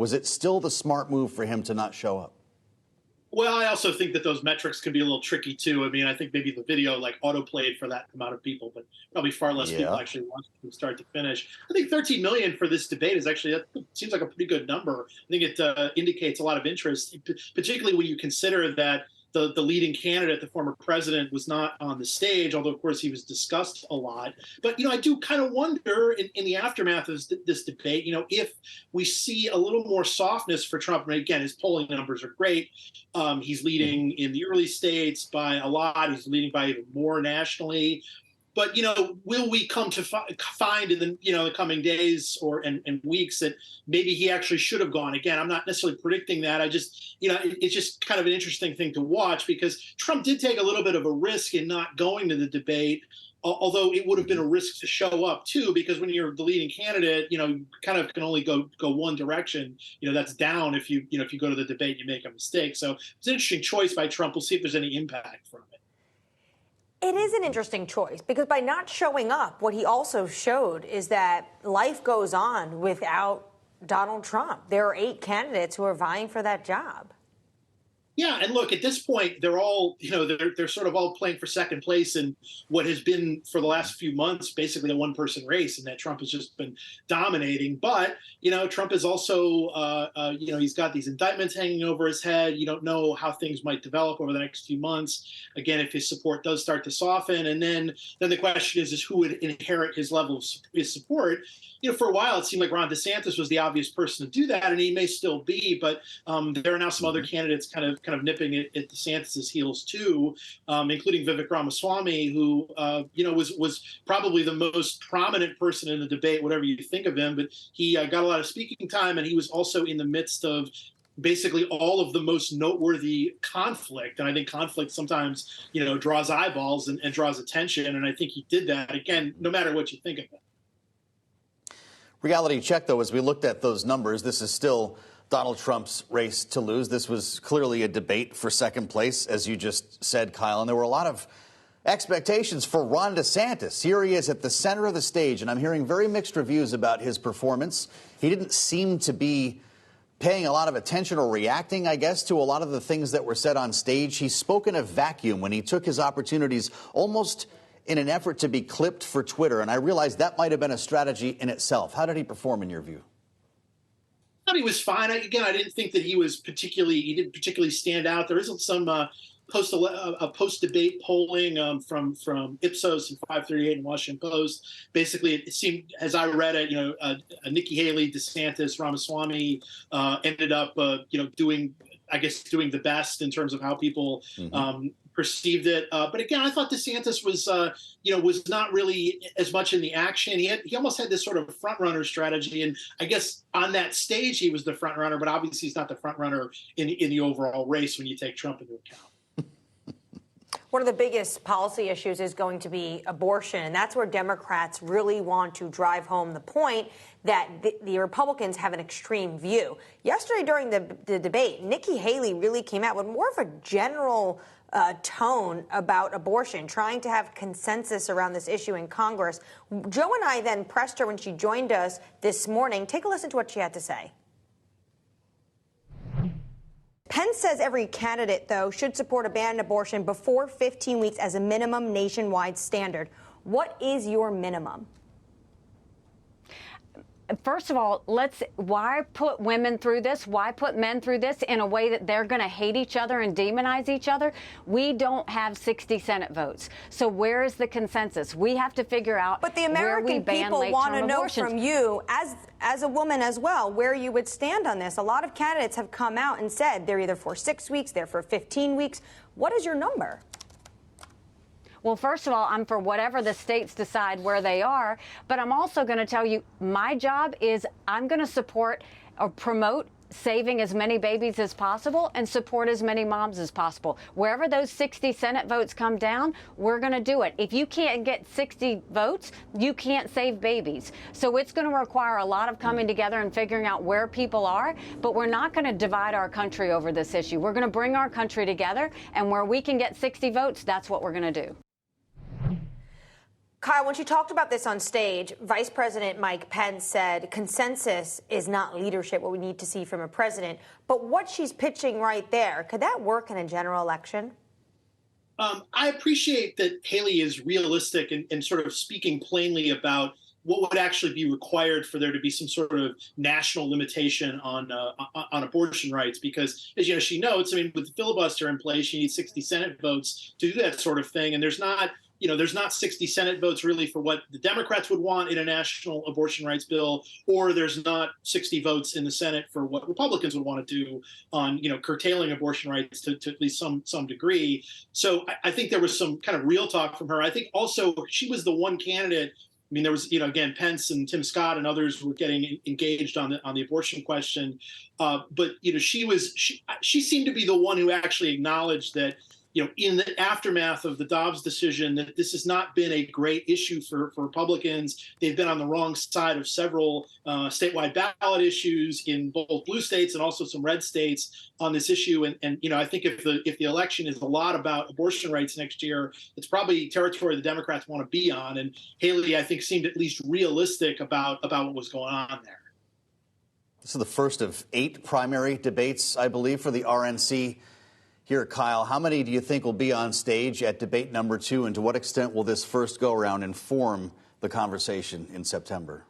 Was it still the smart move for him to not show up? Well, I also think that those metrics can be a little tricky, too. I mean, I think maybe the video like auto-played for that amount of people, but probably far less people actually watched it from start to finish. I think 13 million for this debate is actually, that seems like a pretty good number. I think it indicates a lot of interest, particularly when you consider that the leading candidate, the former president, was not on the stage, although, of course, he was discussed a lot. But, I do kind of wonder in the aftermath of this debate, if we see a little more softness for Trump. And again, his polling numbers are great. He's leading in the early states by a lot. He's leading by even more nationally. But, will we come to find in the coming days and weeks that maybe he actually should have gone? Again, I'm not necessarily predicting that. I just, it's just kind of an interesting thing to watch, because Trump did take a little bit of a risk in not going to the debate, although it would have been a risk to show up, too, because when you're the leading candidate, you kind of can only go one direction. That's down if you go to the debate and you make a mistake. So it's an interesting choice by Trump. We'll see if there's any impact from it. It is an interesting choice, because by not showing up, what he also showed is that life goes on without Donald Trump. There are 8 candidates who are vying for that job. Yeah, and look, at this point, they're all, they're sort of all playing for second place in what has been for the last few months basically a one-person race, and that Trump has just been dominating. But, Trump is also, he's got these indictments hanging over his head. You don't know how things might develop over the next few months. Again, if his support does start to soften, and then the question is who would inherit his level of his support. For a while, it seemed like Ron DeSantis was the obvious person to do that, and he may still be. But there are now some other candidates kind of nipping at DeSantis's heels too, including Vivek Ramaswamy, who was probably the most prominent person in the debate, whatever you think of him. But he got a lot of speaking time, and he was also in the midst of basically all of the most noteworthy conflict. And I think conflict sometimes, draws eyeballs and draws attention. And I think he did that, again, no matter what you think of him. Reality check, though, as we looked at those numbers, this is still Donald Trump's race to lose. This was clearly a debate for second place, as you just said, Kyle. And there were a lot of expectations for Ron DeSantis. Here he is at the center of the stage, and I'm hearing very mixed reviews about his performance. He didn't seem to be paying a lot of attention or reacting, I guess, to a lot of the things that were said on stage. He spoke in a vacuum when he took his opportunities, almost in an effort to be clipped for Twitter. And I realized that might have been a strategy in itself. How did he perform in your view? I thought he was fine. I didn't think that he didn't particularly stand out. There isn't some post-debate polling from Ipsos and 538 and Washington Post. Basically, it seemed, as I read it, Nikki Haley, DeSantis, Ramaswamy ended up, doing the best in terms of how people perceived it. But again, I thought DeSantis was not really as much in the action. He almost had this sort of front runner strategy, and I guess on that stage he was the front runner, but obviously he's not the front runner in the overall race when you take Trump into account. One of the biggest policy issues is going to be abortion, and that's where Democrats really want to drive home the point that the Republicans have an extreme view. Yesterday during the debate, Nikki Haley really came out with more of a general tone about abortion, trying to have consensus around this issue in Congress. Joe and I then pressed her when she joined us this morning. Take a listen to what she had to say. Pence says every candidate, though, should support a ban on abortion before 15 weeks as a minimum nationwide standard. What is your minimum? First of all, why put women through this? Why put men through this in a way that they're going to hate each other and demonize each other? We don't have 60 Senate votes. So where is the consensus? We have to figure out But the American people want to know from you, as a woman as well, where you would stand on this. A lot of candidates have come out and said they're either for 6 weeks, they're for 15 weeks. What is your number? Well, first of all, I'm for whatever the states decide where they are. But I'm also going to tell you my job is I'm going to support or promote saving as many babies as possible and support as many moms as possible. Wherever those 60 Senate votes come down, we're going to do it. If you can't get 60 votes, you can't save babies. So it's going to require a lot of coming together and figuring out where people are. But we're not going to divide our country over this issue. We're going to bring our country together. And where we can get 60 votes, that's what we're going to do. Kyle, when she talked about this on stage, Vice President Mike Pence said consensus is not leadership, what we need to see from a president. But what she's pitching right there, could that work in a general election? I appreciate that Haley is realistic and sort of speaking plainly about what would actually be required for there to be some sort of national limitation on abortion rights. Because, as you know, she notes, I mean, with the filibuster in place, you need 60 Senate votes to do that sort of thing. And there's not 60 Senate votes really for what the Democrats would want in a national abortion rights bill, or there's not 60 votes in the Senate for what Republicans would want to do on, curtailing abortion rights to at least some degree. So I think there was some kind of real talk from her. I think also she was the one candidate. I mean, there was, again, Pence and Tim Scott and others were getting engaged on the abortion question, but she seemed to be the one who actually acknowledged that, in the aftermath of the Dobbs decision, that this has not been a great issue for Republicans. They've been on the wrong side of several statewide ballot issues in both blue states and also some red states on this issue. And I think if the election is a lot about abortion rights next year, it's probably territory the Democrats want to be on. And Haley, I think, seemed at least realistic about what was going on there. This is the first of 8 primary debates, I believe, for the RNC. Here, Kyle, how many do you think will be on stage at debate number 2, and to what extent will this first go-around inform the conversation in September?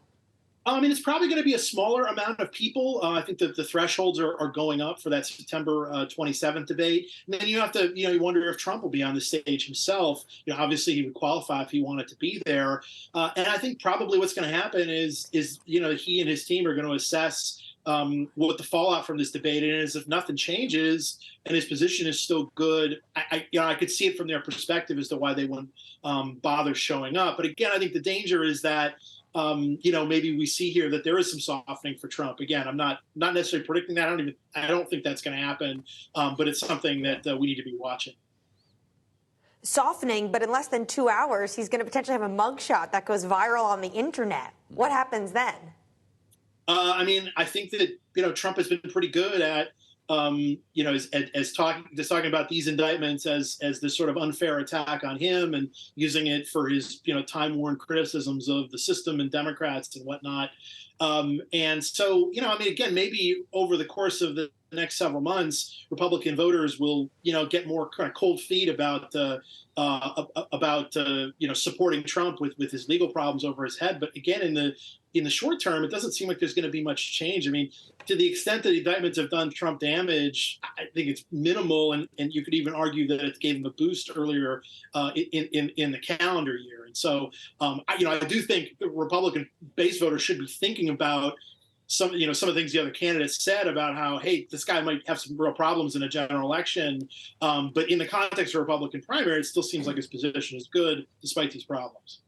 I mean, it's probably going to be a smaller amount of people. I think that the thresholds are going up for that September 27th debate. And then you have to, you wonder if Trump will be on the stage himself. Obviously he would qualify if he wanted to be there. And I think probably what's going to happen is he and his team are going to assess what the fallout from this debate is. If nothing changes and his position is still good, I could see it from their perspective as to why they wouldn't bother showing up. But again, I think the danger is that maybe we see here that there is some softening for Trump. Again, I'm not necessarily predicting that. I don't think that's going to happen. But it's something that we need to be watching. Softening, but in less than 2 hours, he's going to potentially have a mugshot that goes viral on the internet. What happens then? I mean, I think that, Trump has been pretty good at, talking about these indictments as this sort of unfair attack on him and using it for his, time-worn criticisms of the system and Democrats and whatnot. And so, again, maybe over the course of the next several months, Republican voters will, get more kind of cold feet about supporting Trump with his legal problems over his head. But again, in the short term, it doesn't seem like there's going to be much change. I mean, to the extent that the indictments have done Trump damage, I think it's minimal, and you could even argue that it gave him a boost earlier in the calendar year. And so, I do think the Republican base voters should be thinking about some of the things the other candidates said about how, hey, this guy might have some real problems in a general election. But in the context of a Republican primary, it still seems like his position is good despite these problems.